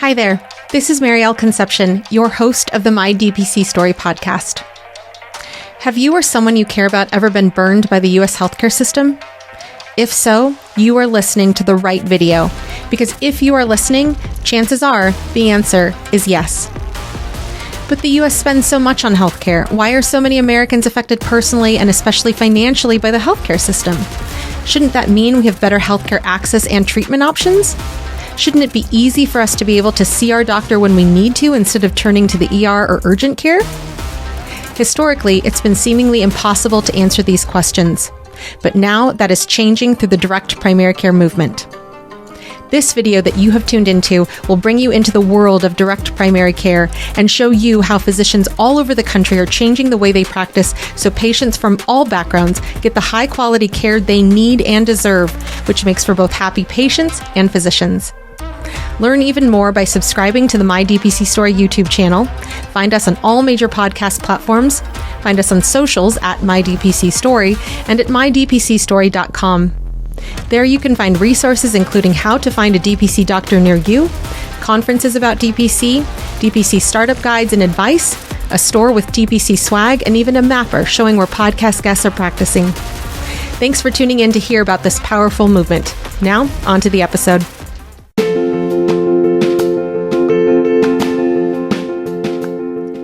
Hi there, this is Marielle Conception, your host of the My DPC Story podcast. Have you or someone you care about ever been burned by the U.S. healthcare system? If so, you are listening to the right video, because if you are listening, chances are the answer is yes. But the U.S. spends so much on healthcare. Why are so many Americans affected personally and especially financially by the healthcare system? Shouldn't that mean we have better healthcare access and treatment options? Shouldn't it be easy for us to be able to see our doctor when we need to instead of turning to the ER or urgent care? Historically, it's been seemingly impossible to answer these questions. But now that is changing through the direct primary care movement. This video that you have tuned into will bring you into the world of direct primary care and show you how physicians all over the country are changing the way they practice so patients from all backgrounds get the high quality care they need and deserve, which makes for both happy patients and physicians. Learn even more by subscribing to the My DPC Story YouTube channel. Find us on all major podcast platforms. Find us on socials at My DPC Story and at mydpcstory.com. There you can find resources including how to find a DPC doctor near you, conferences about DPC, DPC startup guides and advice, a store with DPC swag, and even a mapper showing where podcast guests are practicing. Thanks for tuning in to hear about this powerful movement. Now, on to the episode.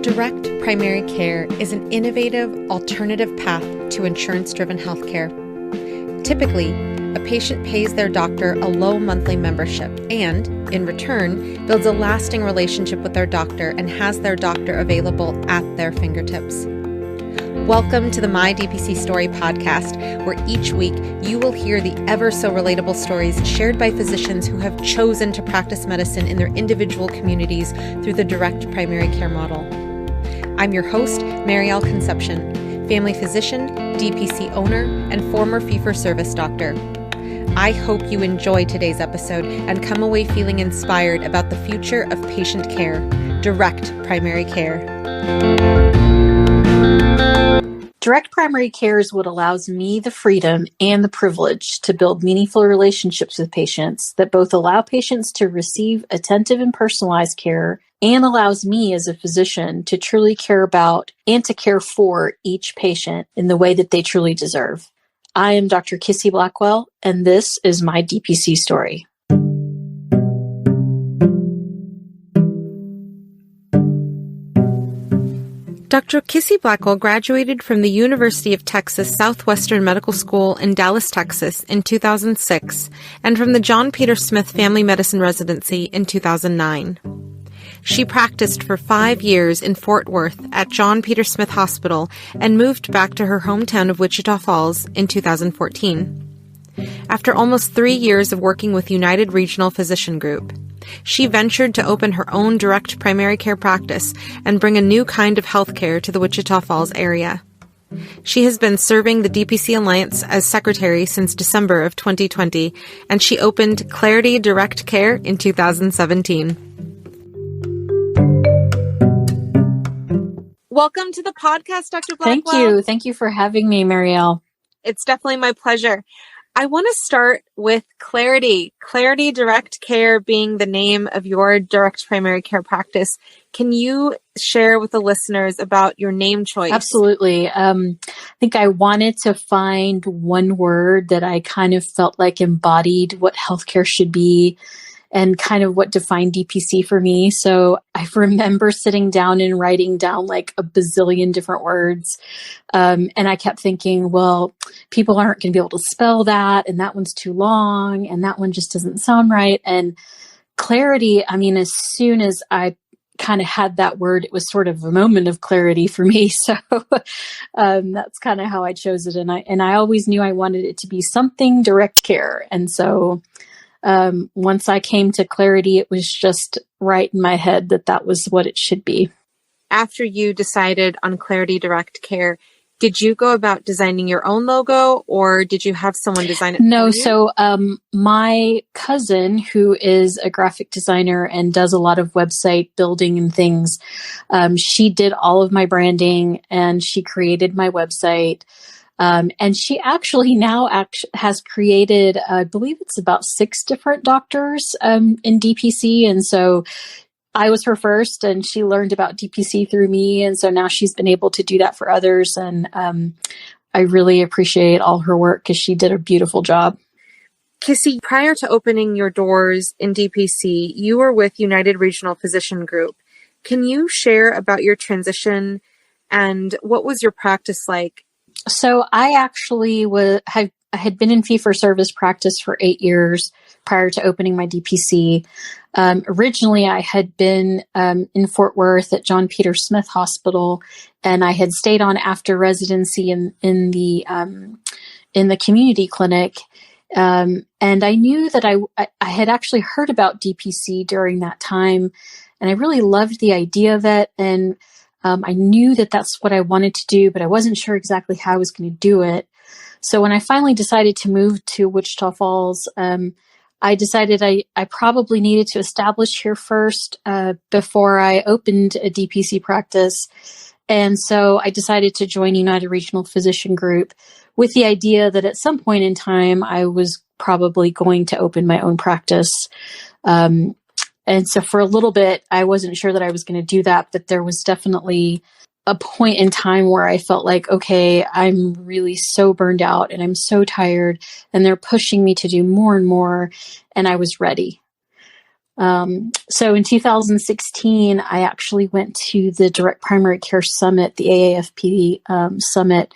Direct primary care is an innovative, alternative path to insurance-driven healthcare. Typically, a patient pays their doctor a low monthly membership and, in return, builds a lasting relationship with their doctor and has their doctor available at their fingertips. Welcome to the My DPC Story podcast, where each week you will hear the ever-so-relatable stories shared by physicians who have chosen to practice medicine in their individual communities through the direct primary care model. I'm your host, Marielle Conception, family physician, DPC owner, and former fee-for-service doctor. I hope you enjoy today's episode and come away feeling inspired about the future of patient care, direct primary care. Direct primary care is what allows me the freedom and the privilege to build meaningful relationships with patients that both allow patients to receive attentive and personalized care and allows me as a physician to truly care about and to care for each patient in the way that they truly deserve. I am Dr. Kissy Blackwell, and this is my DPC story. Dr. Kissy Blackwell graduated from the University of Texas Southwestern Medical School in Dallas, Texas in 2006, and from the John Peter Smith Family Medicine Residency in 2009. She practiced for 5 years in Fort Worth at John Peter Smith Hospital and moved back to her hometown of Wichita Falls in 2014. After almost 3 years of working with United Regional Physician Group, she ventured to open her own direct primary care practice and bring a new kind of healthcare to the Wichita Falls area. She has been serving the DPC Alliance as secretary since December of 2020, and she opened Clarity Direct Care in 2017. Welcome to the podcast, Dr. Blackwell. Thank you for having me, Marielle. It's definitely my pleasure. I want to start with Clarity. Clarity Direct Care being the name of your direct primary care practice. Can you share with the listeners about your name choice? Absolutely. I think I wanted to find one word that I kind of felt like embodied what healthcare should be and kind of what defined DPC for me. So I remember sitting down and writing down like a bazillion different words. And I kept thinking, well, people aren't going to be able to spell that. And that one's too long. And that one just doesn't sound right. And clarity, I mean, as soon as I kind of had that word, it was sort of a moment of clarity for me. So that's kind of how I chose it. And I always knew I wanted it to be something direct care. And so once I came to Clarity, it was just right in my head that that was what it should be. After you decided on Clarity Direct Care, did you go about designing your own logo or did you have someone design it? No. So my cousin, who is a graphic designer and does a lot of website building and things, she did all of my branding and she created my website. And she actually now has created, I believe it's about 6 different doctors in DPC. And so I was her first, and she learned about DPC through me. And so now she's been able to do that for others. And I really appreciate all her work because she did a beautiful job. Kissy, prior to opening your doors in DPC, you were with United Regional Physician Group. Can you share about your transition and what was your practice like? So I actually I had been in fee-for-service practice for 8 years prior to opening my DPC. Originally, I had been in Fort Worth at John Peter Smith Hospital, and I had stayed on after residency in the community clinic. And I knew that I had actually heard about DPC during that time, and I really loved the idea of it. And I knew that that's what I wanted to do, but I wasn't sure exactly how I was going to do it. So when I finally decided to move to Wichita Falls, I decided I probably needed to establish here first before I opened a DPC practice. And so I decided to join United Regional Physician Group with the idea that at some point in time, I was probably going to open my own practice. And so for a little bit, I wasn't sure that I was going to do that, but there was definitely a point in time where I felt like, okay, I'm really so burned out and I'm so tired and they're pushing me to do more and more, and I was ready. So in 2016, I actually went to the Direct Primary Care Summit, the AAFP Summit,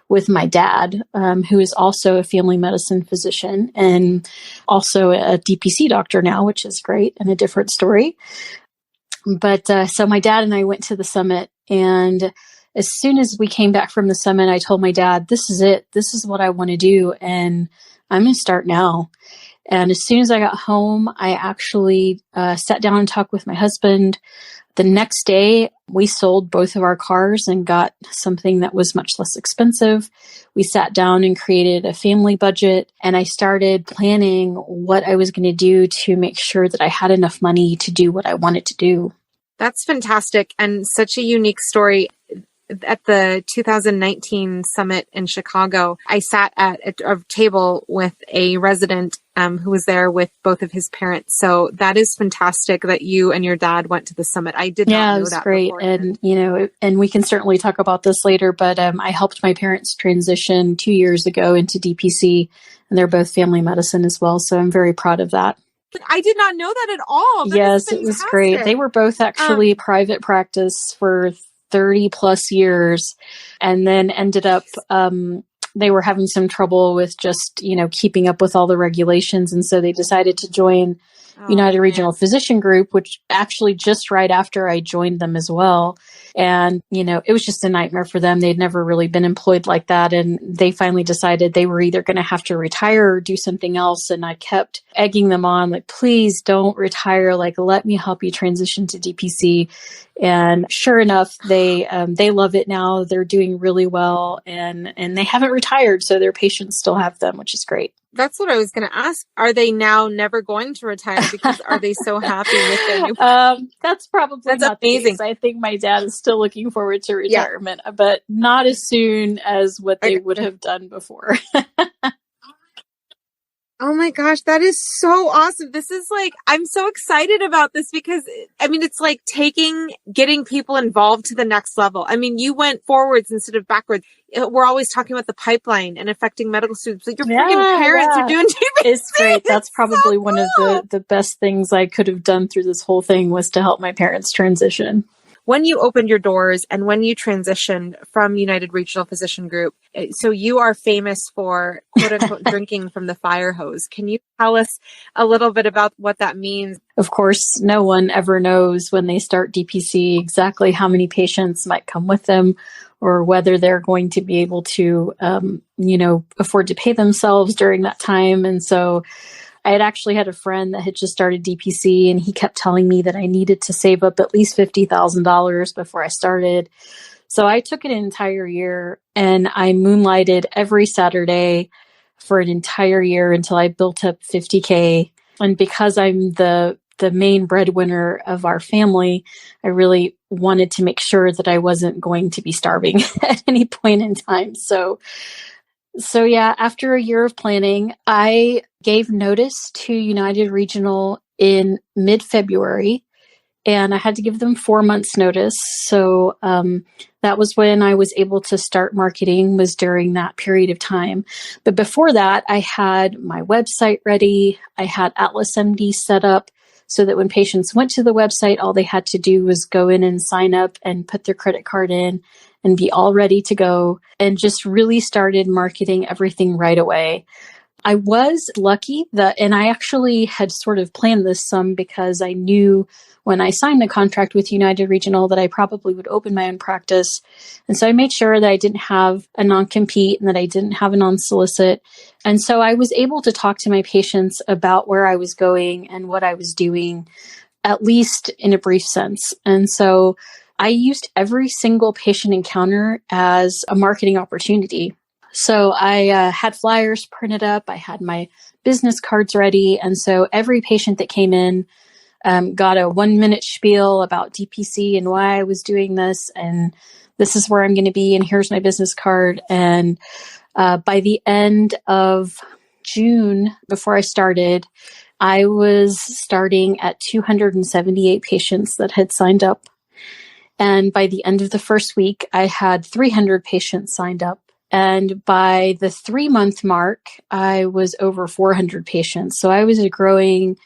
with my dad, who is also a family medicine physician and also a DPC doctor now, which is great and a different story. But so my dad and I went to the summit, and as soon as we came back from the summit, I told my dad, this is it. This is what I want to do, and I'm going to start now. And as soon as I got home, I actually sat down and talked with my husband. The next day, we sold both of our cars and got something that was much less expensive. We sat down and created a family budget, and I started planning what I was going to do to make sure that I had enough money to do what I wanted to do. That's fantastic and such a unique story. At the 2019 summit in Chicago, I sat at a table with a resident who was there with both of his parents. So that is fantastic that you and your dad went to the summit. I did not know that. Yeah, it was great. Beforehand. And, and we can certainly talk about this later, but I helped my parents transition 2 years ago into DPC, and they're both family medicine as well. So I'm very proud of that. I did not know that at all. Yes, it was great. They were both actually private practice for 30 plus years, and then ended up, they were having some trouble with just, keeping up with all the regulations. And so they decided to join United Regional Physician Group, which actually just right after I joined them as well. And, it was just a nightmare for them. They'd never really been employed like that. And they finally decided they were either going to have to retire or do something else. And I kept egging them on, like, please don't retire. Like, let me help you transition to DPC. And sure enough, they love it now. They're doing really well, and they haven't retired. So their patients still have them, which is great. That's what I was going to ask. Are they now never going to retire because are they so happy with their new? That's probably not amazing. I think my dad is still looking forward to retirement, but not as soon as what they would have done before. Oh my gosh, that is so awesome. This is I'm so excited about this because, it's like getting people involved to the next level. You went forwards instead of backwards. We're always talking about the pipeline and affecting medical students. Like your freaking parents are doing DPC. It's great. That's probably one of the best things I could have done through this whole thing was to help my parents transition. When you opened your doors and when you transitioned from United Regional Physician Group, so you are famous for quote unquote drinking from the fire hose. Can you tell us a little bit about what that means? Of course, no one ever knows when they start DPC exactly how many patients might come with them or whether they're going to be able to, afford to pay themselves during that time. And so I had actually had a friend that had just started DPC, and he kept telling me that I needed to save up at least $50,000 before I started. So I took an entire year and I moonlighted every Saturday for an entire year until I built up $50K. And because I'm the main breadwinner of our family, I really wanted to make sure that I wasn't going to be starving at any point in time. So So yeah, after a year of planning, I gave notice to United Regional in mid-February, and I had to give them 4 months notice. So that was when I was able to start marketing, was during that period of time. But before that, I had my website ready. I had Atlas MD set up so that when patients went to the website, all they had to do was go in and sign up and put their credit card in and be all ready to go, and just really started marketing everything right away. I was lucky and I actually had sort of planned this some, because I knew when I signed the contract with United Regional that I probably would open my own practice. And so I made sure that I didn't have a non-compete and that I didn't have a non-solicit. And so I was able to talk to my patients about where I was going and what I was doing, at least in a brief sense. And so I used every single patient encounter as a marketing opportunity. So I had flyers printed up. I had my business cards ready. And so every patient that came in got a 1-minute spiel about DPC and why I was doing this. And this is where I'm going to be. And here's my business card. And by the end of June, before I started, I was starting at 278 patients that had signed up. And by the end of the first week, I had 300 patients signed up. And by the 3-month mark, I was over 400 patients. So I was growing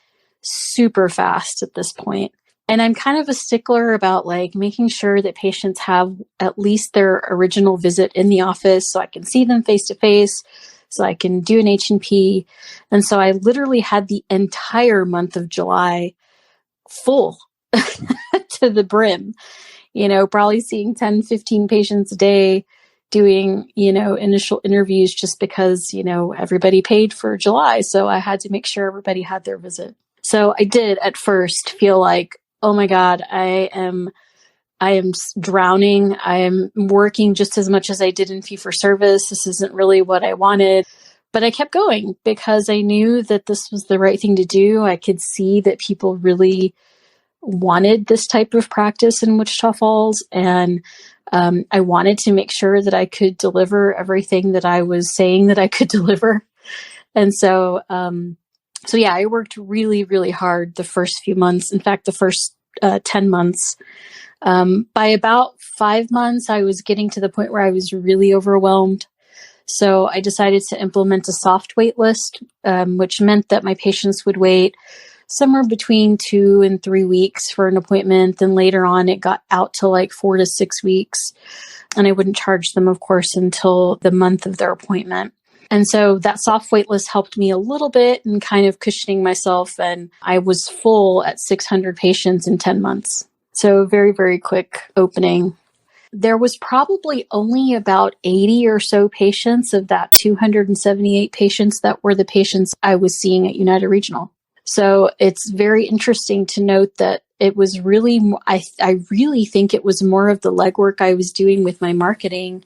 super fast at this point. And I'm kind of a stickler about making sure that patients have at least their original visit in the office so I can see them face to face, so I can do an H&P. And so I literally had the entire month of July full to the brim, probably seeing 10, 15 patients a day, doing, initial interviews just because, everybody paid for July. So I had to make sure everybody had their visit. So I did at first feel like, oh my God, I am drowning. I am working just as much as I did in fee for service. This isn't really what I wanted. But I kept going because I knew that this was the right thing to do. I could see that people really wanted this type of practice in Wichita Falls. And I wanted to make sure that I could deliver everything that I was saying that I could deliver. And so yeah, I worked really, really hard the first few months. In fact, the first 10 months. By about 5 months, I was getting to the point where I was really overwhelmed. So I decided to implement a soft wait list, which meant that my patients would wait somewhere between 2 and 3 weeks for an appointment. Then later on, it got out to 4 to 6 weeks. And I wouldn't charge them, of course, until the month of their appointment. And so that soft wait list helped me a little bit in kind of cushioning myself. And I was full at 600 patients in 10 months. So very, very quick opening. There was probably only about 80 or so patients of that 278 patients that were the patients I was seeing at United Regional. So it's very interesting to note that it was really, I really think it was more of the legwork I was doing with my marketing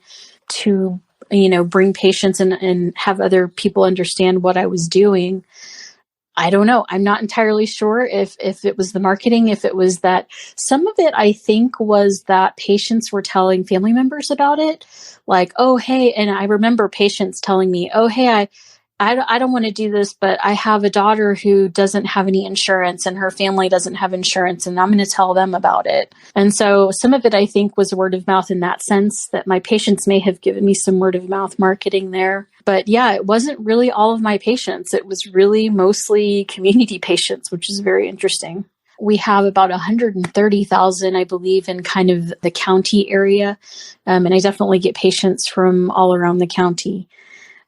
to, bring patients and have other people understand what I was doing. I don't know. I'm not entirely sure if it was the marketing, if it was that. Some of it, I think, was that patients were telling family members about it. Oh, hey, and I remember patients telling me, oh, hey, I don't want to do this, but I have a daughter who doesn't have any insurance and her family doesn't have insurance, and I'm going to tell them about it. And so some of it, I think, was word of mouth in that sense, that my patients may have given me some word of mouth marketing there. But yeah, it wasn't really all of my patients. It was really mostly community patients, which is very interesting. We have about 130,000, I believe, in kind of the county area. And I definitely get patients from all around the county.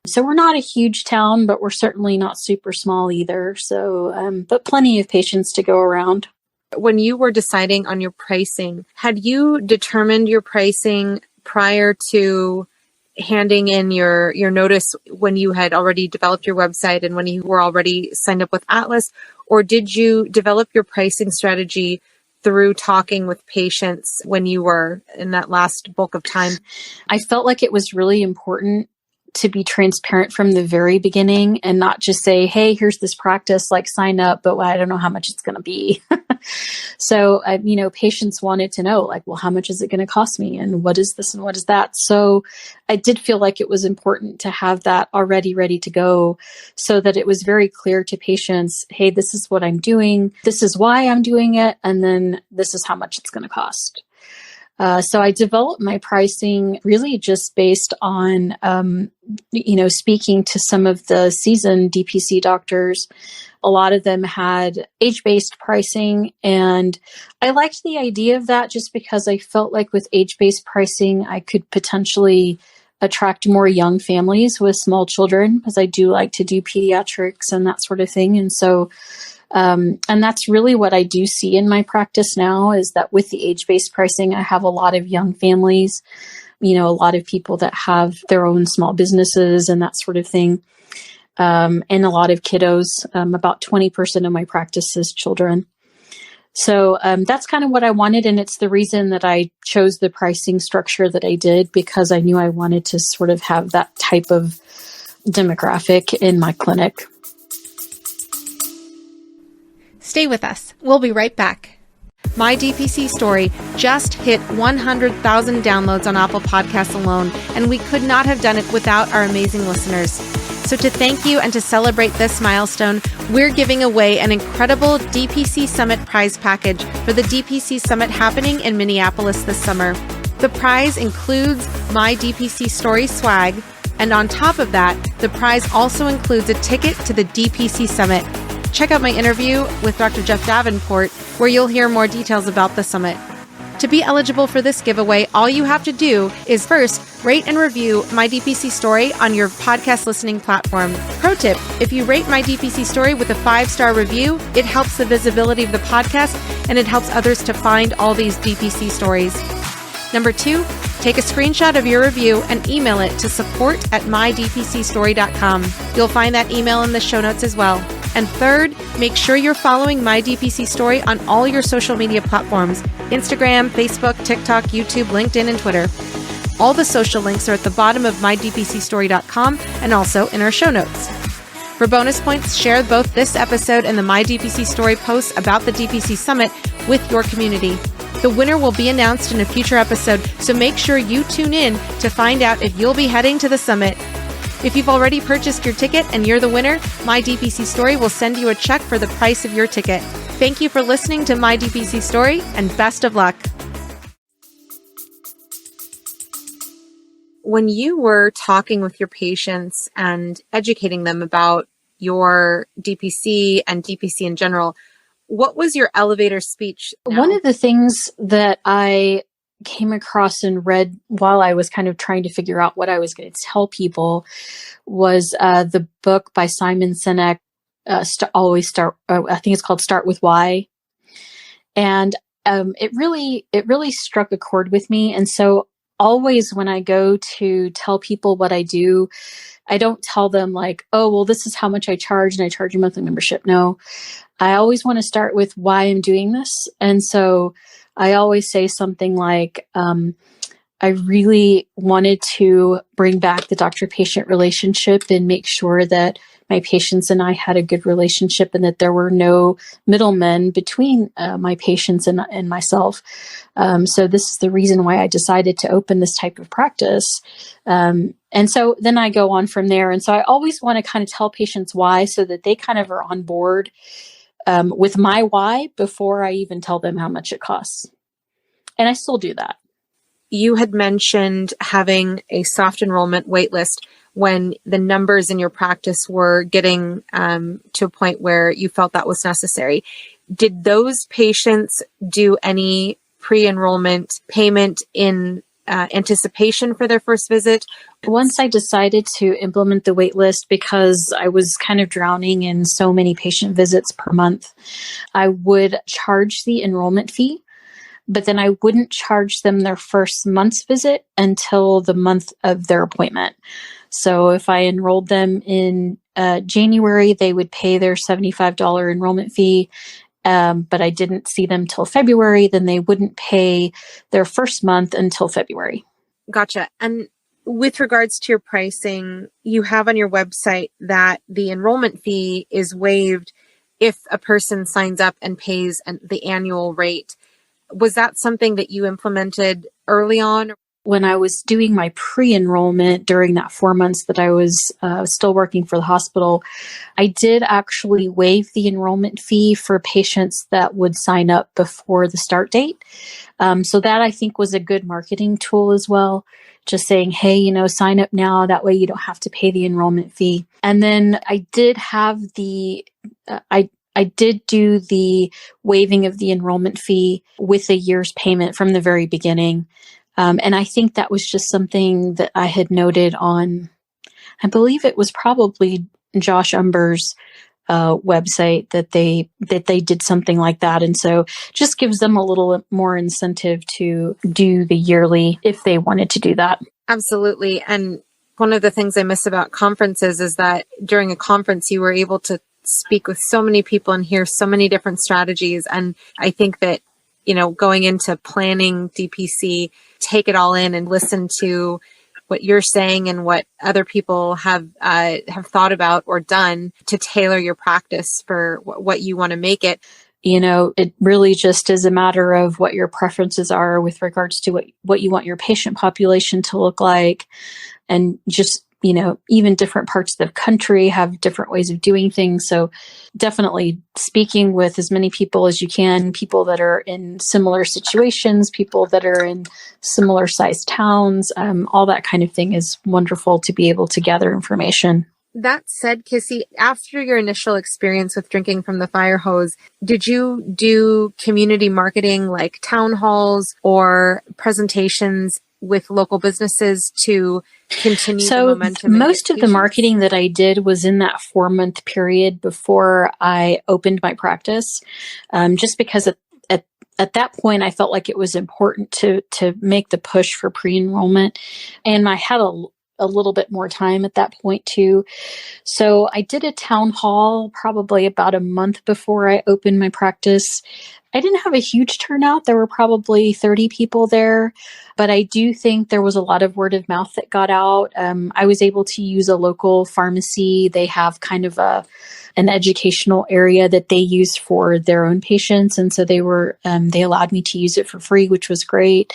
So we're not a huge town, but we're certainly not super small either. So, but plenty of patients to go around. When you were deciding on your pricing, had you determined your pricing prior to handing in your notice when you had already developed your website and when you were already signed up with Atlas? Or did you develop your pricing strategy through talking with patients when you were in that last bulk of time? I felt like it was really important to be transparent from the very beginning and not just say, hey, here's this practice, like sign up, but I don't know how much it's going to be. So, patients wanted to know, like, well, how much is it going to cost me? And what is this and what is that? So I did feel like it was important to have that already ready to go so that it was very clear to patients, hey, this is what I'm doing. This is why I'm doing it. And then this is how much it's going to cost. So I developed my pricing really just based on, speaking to some of the seasoned DPC doctors. A lot of them had age-based pricing, and I liked the idea of that just because I felt like with age-based pricing, I could potentially attract more young families with small children, because I do like to do pediatrics and that sort of thing. And so and that's really what I do see in my practice now, is that with the age-based pricing, I have a lot of young families, a lot of people that have their own small businesses and that sort of thing. And a lot of kiddos, about 20% of my practice is children. So that's kind of what I wanted. And it's the reason that I chose the pricing structure that I did, because I knew I wanted to sort of have that type of demographic in my clinic. Stay with us. We'll be right back. My DPC Story just hit 100,000 downloads on Apple Podcasts alone, and we could not have done it without our amazing listeners. So to thank you and to celebrate this milestone, we're giving away an incredible DPC Summit prize package for the DPC Summit happening in Minneapolis this summer. The prize includes My DPC Story swag, and on top of that, the prize also includes a ticket to the DPC Summit. Check out my interview with Dr. Jeff Davenport, where you'll hear more details about the summit. To be eligible for this giveaway, all you have to do is first rate and review My DPC Story on your podcast listening platform. Pro tip, if you rate My DPC Story with a 5-star review, it helps the visibility of the podcast and it helps others to find all these DPC stories. Number 2, take a screenshot of your review and email it to support@mydpcstory.com. You'll find that email in the show notes as well. And third, make sure you're following My DPC Story on all your social media platforms: Instagram, Facebook, TikTok, YouTube, LinkedIn, and Twitter. All the social links are at the bottom of mydpcstory.com and also in our show notes. For bonus points, share both this episode and the My DPC Story posts about the DPC Summit with your community. The winner will be announced in a future episode, so make sure you tune in to find out if you'll be heading to the summit. If you've already purchased your ticket and you're the winner, My DPC Story will send you a check for the price of your ticket. Thank you for listening to My DPC Story, and best of luck. When you were talking with your patients and educating them about your DPC and DPC in general, what was your elevator speech now? One of the things that I came across and read while I was kind of trying to figure out what I was going to tell people was the book by Simon Sinek, I think it's called Start With Why. And it really struck a chord with me. And so always when I go to tell people what I do, I don't tell them like, oh, well, this is how much I charge and I charge a monthly membership. No, I always want to start with why I'm doing this. And so I always say something like, I really wanted to bring back the doctor-patient relationship and make sure that my patients and I had a good relationship and that there were no middlemen between my patients and myself. So this is the reason why I decided to open this type of practice. And so then I go on from there. And so I always want to kind of tell patients why, so that they kind of are on board with my why before I even tell them how much it costs. And I still do that. You had mentioned having a soft enrollment waitlist when the numbers in your practice were getting to a point where you felt that was necessary. Did those patients do any pre-enrollment payment in anticipation for their first visit? Once I decided to implement the waitlist, because I was kind of drowning in so many patient visits per month, I would charge the enrollment fee, but then I wouldn't charge them their first month's visit until the month of their appointment. So if I enrolled them in January, they would pay their $75 enrollment fee. But I didn't see them till February, then they wouldn't pay their first month until February. Gotcha. And with regards to your pricing, you have on your website that the enrollment fee is waived if a person signs up and pays the annual rate. Was that something that you implemented early on? When I was doing my pre-enrollment during that 4 months that I was still working for the hospital, I did actually waive the enrollment fee for patients that would sign up before the start date. So that I think was a good marketing tool as well. Just saying, hey, sign up now. That way you don't have to pay the enrollment fee. And then I did have I did do the waiving of the enrollment fee with a year's payment from the very beginning. And I think that was just something that I had noted on, I believe it was probably Josh Umber's website that they did something like that. And so just gives them a little more incentive to do the yearly if they wanted to do that. Absolutely. And one of the things I miss about conferences is that during a conference, you were able to speak with so many people and hear so many different strategies. And I think that, going into planning DPC, take it all in and listen to what you're saying and what other people have thought about or done to tailor your practice for what you want to make it. It really just is a matter of what your preferences are with regards to what you want your patient population to look like. And just, even different parts of the country have different ways of doing things. So definitely speaking with as many people as you can, people that are in similar situations, people that are in similar sized towns, all that kind of thing is wonderful to be able to gather information. That said, Kissy, after your initial experience with drinking from the fire hose, did you do community marketing like town halls or presentations with local businesses to continue the momentum? So most of the marketing that I did was in that 4-month period before I opened my practice, just because at that point I felt like it was important to make the push for pre-enrollment, and I had a little bit more time at that point too. So I did a town hall probably about a month before I opened my practice. I didn't have a huge turnout. There were probably 30 people there, but I do think there was a lot of word of mouth that got out. I was able to use a local pharmacy. They have kind of an educational area that they use for their own patients. And so they allowed me to use it for free, which was great.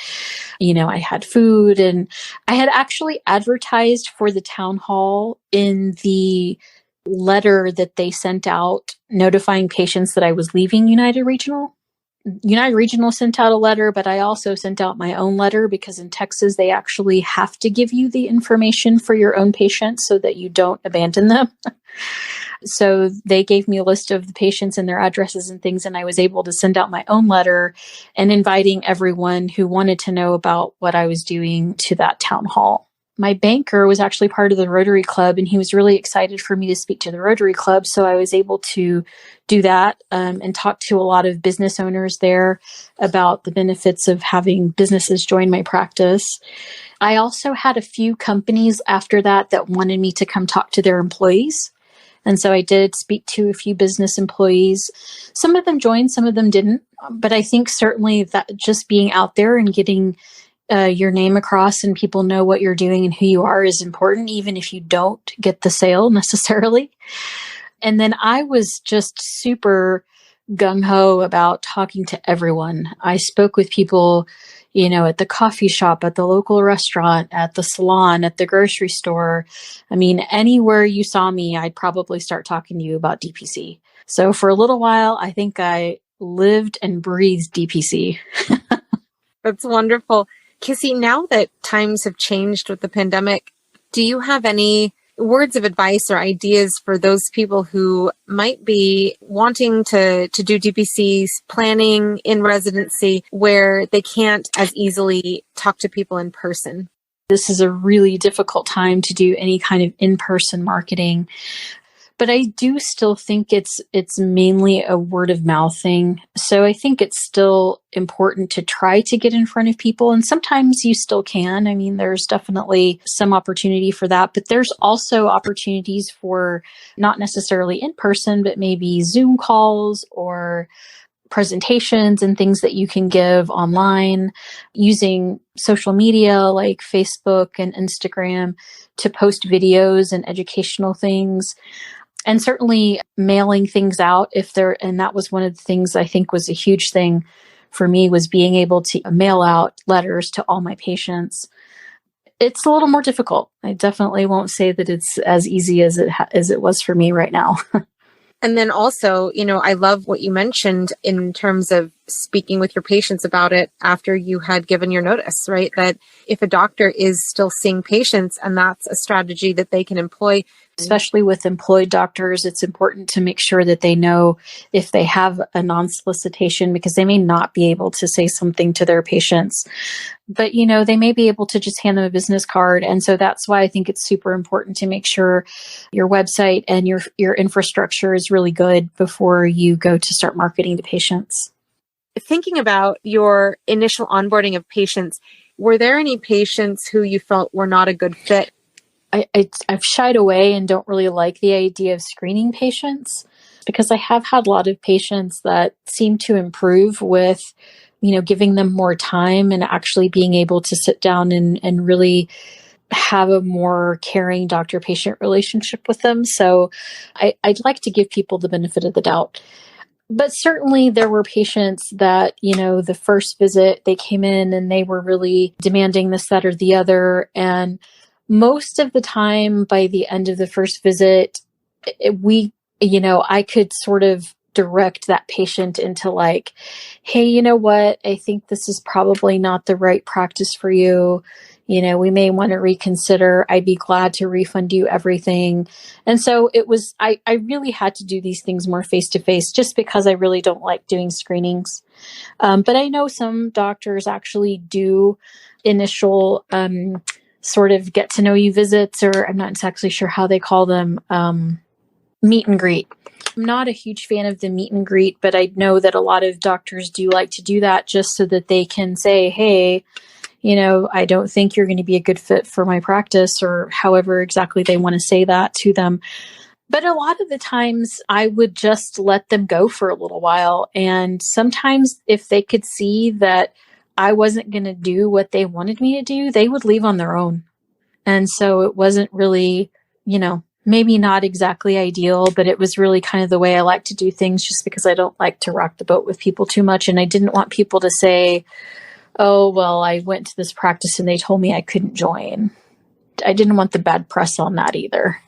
I had food, and I had actually advertised for the town hall in the letter that they sent out notifying patients that I was leaving United Regional. United Regional sent out a letter, but I also sent out my own letter because in Texas, they actually have to give you the information for your own patients so that you don't abandon them. So they gave me a list of the patients and their addresses and things, and I was able to send out my own letter and inviting everyone who wanted to know about what I was doing to that town hall. My banker was actually part of the Rotary Club, and he was really excited for me to speak to the Rotary Club. So I was able to do that and talk to a lot of business owners there about the benefits of having businesses join my practice. I also had a few companies after that wanted me to come talk to their employees. And so I did speak to a few business employees. Some of them joined, some of them didn't. But I think certainly that just being out there and getting your name across and people know what you're doing and who you are is important, even if you don't get the sale necessarily. And then I was just super gung-ho about talking to everyone. I spoke with people, at the coffee shop, at the local restaurant, at the salon, at the grocery store. I mean, anywhere you saw me, I'd probably start talking to you about DPC. So for a little while, I think I lived and breathed DPC. That's wonderful. Kissy, now that times have changed with the pandemic, do you have any words of advice or ideas for those people who might be wanting to do DPC's planning in residency where they can't as easily talk to people in person? This is a really difficult time to do any kind of in-person marketing. But I do still think it's mainly a word of mouth thing. So I think it's still important to try to get in front of people. And sometimes you still can. I mean, there's definitely some opportunity for that. But there's also opportunities for not necessarily in person, but maybe Zoom calls or presentations and things that you can give online, using social media like Facebook and Instagram to post videos and educational things, and certainly mailing things out and that was one of the things I think was a huge thing for me, was being able to mail out letters to all my patients. It's a little more difficult. I definitely won't say that it's as easy as it was for me right now. And then also, I love what you mentioned in terms of speaking with your patients about it after you had given your notice, right? That if a doctor is still seeing patients and that's a strategy that they can employ, especially with employed doctors, it's important to make sure that they know if they have a non-solicitation, because they may not be able to say something to their patients, but they may be able to just hand them a business card. And so that's why I think it's super important to make sure your website and your infrastructure is really good before you go to start marketing to patients. Thinking about your initial onboarding of patients, were there any patients who you felt were not a good fit? I've shied away and don't really like the idea of screening patients, because I have had a lot of patients that seem to improve with, giving them more time and actually being able to sit down and really have a more caring doctor-patient relationship with them. So I'd like to give people the benefit of the doubt. But certainly there were patients that, the first visit, they came in and they were really demanding this, that, or the other. And most of the time by the end of the first visit, I could sort of direct that patient into like, hey, you know what? I think this is probably not the right practice for you. We may want to reconsider. I'd be glad to refund you everything. And so it was, I really had to do these things more face to face, just because I really don't like doing screenings. But I know some doctors actually do initial, sort of get to know you visits, or I'm not exactly sure how they call them, meet and greet. I'm not a huge fan of the meet and greet, but I know that a lot of doctors do like to do that just so that they can say, hey, I don't think you're going to be a good fit for my practice, or however exactly they want to say that to them. But a lot of the times I would just let them go for a little while. And sometimes if they could see that I wasn't going to do what they wanted me to do, they would leave on their own. And so it wasn't really, maybe not exactly ideal, but it was really kind of the way I like to do things, just because I don't like to rock the boat with people too much. And I didn't want people to say, oh, well, I went to this practice and they told me I couldn't join. I didn't want the bad press on that either.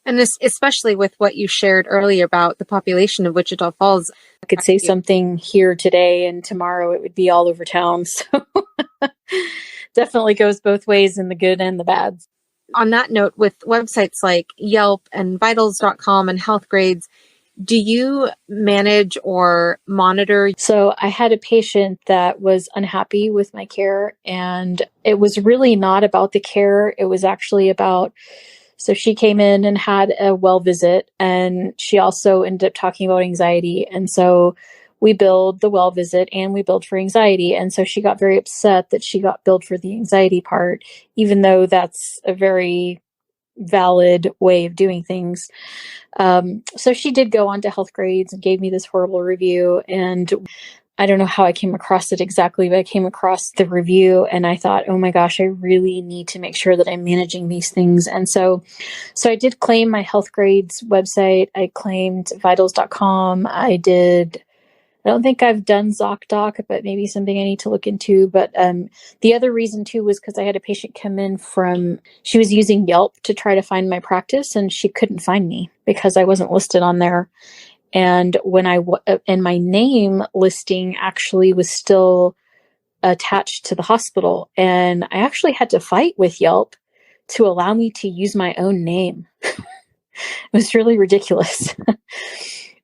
And this, especially with what you shared earlier about the population of Wichita Falls. I could say something here today and tomorrow it would be all over town. So definitely goes both ways, in the good and the bad. On that note, with websites like Yelp and vitals.com and HealthGrades, do you manage or monitor? So I had a patient that was unhappy with my care, and it was really not about the care. It was actually about, so she came in and had a well visit, and she also ended up talking about anxiety. And so we billed the well visit and we billed for anxiety. And so she got very upset that she got billed for the anxiety part, even though that's a very valid way of doing things. So she did go on to HealthGrades and gave me this horrible review. And I don't know how I came across it exactly, but I came across the review and I thought, oh my gosh, I really need to make sure that I'm managing these things. And so I did claim my HealthGrades website. I claimed vitals.com. I don't think I've done ZocDoc, but maybe something I need to look into. But the other reason too was because I had a patient come in she was using Yelp to try to find my practice, and she couldn't find me because I wasn't listed on there. And and my name listing actually was still attached to the hospital. And I actually had to fight with Yelp to allow me to use my own name. It was really ridiculous.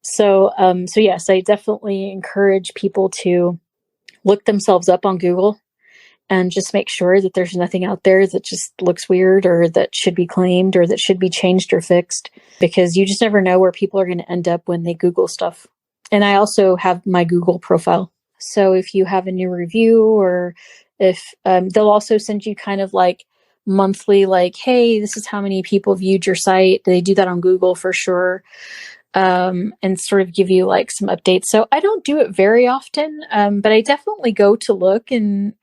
So yes, I definitely encourage people to look themselves up on Google and just make sure that there's nothing out there that just looks weird or that should be claimed or that should be changed or fixed, because you just never know where people are going to end up when they Google stuff. And I also have my Google profile. So if you have a new review, or if they'll also send you kind of like monthly, like, hey, this is how many people viewed your site. They do that on Google for sure. and sort of give you like some updates. So I don't do it very often, but I definitely go to look and,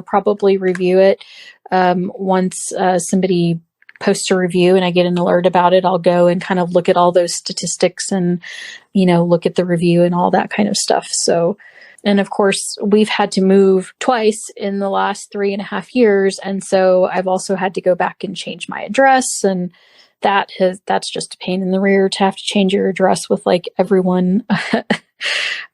probably review it. Once somebody posts a review and I get an alert about it, I'll go and kind of look at all those statistics and, look at the review and all that kind of stuff. So, and of course, we've had to move twice in the last 3.5 years. And so I've also had to go back and change my address, and that's just a pain in the rear to have to change your address with like everyone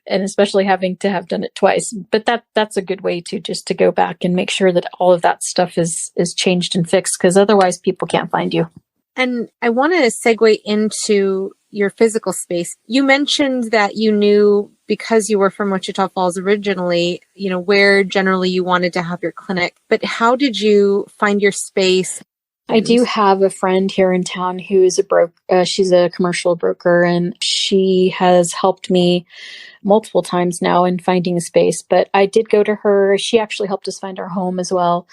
and especially having to have done it twice. But that's a good way to go back and make sure that all of that stuff is changed and fixed, because otherwise people can't find you. And I want to segue into your physical space. You mentioned that you knew, because you were from Wichita Falls originally, where generally you wanted to have your clinic. But how did you find your space? I do have a friend here in town who is she's a commercial broker, and she has helped me multiple times now in finding a space. But I did go to her. She actually helped us find our home as well,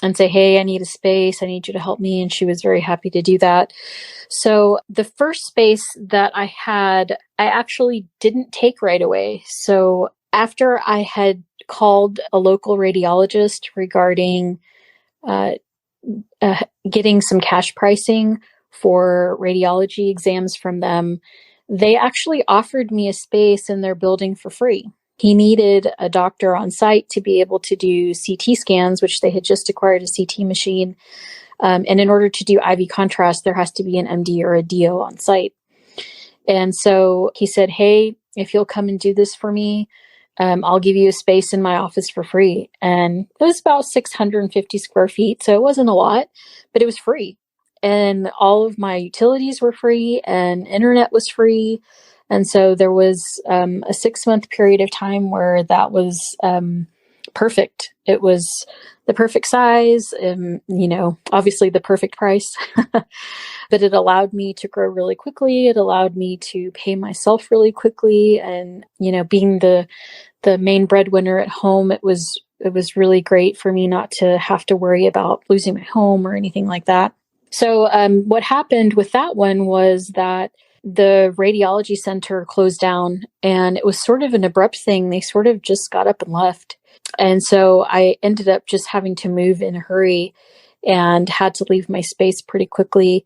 and say, hey, I need a space. I need you to help me. And she was very happy to do that. So the first space that I had, I actually didn't take right away. So after I had called a local radiologist regarding getting some cash pricing for radiology exams from them, they actually offered me a space in their building for free. He needed a doctor on site to be able to do CT scans, which they had just acquired a CT machine. And in order to do IV contrast, there has to be an MD or a DO on site. And so he said, hey, if you'll come and do this for me, I'll give you a space in my office for free. And it was about 650 square feet. So it wasn't a lot, but it was free. And all of my utilities were free and internet was free. And so there was a 6-month period of time where that was perfect. It was the perfect size, obviously the perfect price, but it allowed me to grow really quickly. It allowed me to pay myself really quickly. And, being the main breadwinner at home, it was really great for me not to have to worry about losing my home or anything like that. So what happened with that one was that the radiology center closed down, and it was sort of an abrupt thing. They sort of just got up and left. And so I ended up just having to move in a hurry and had to leave my space pretty quickly.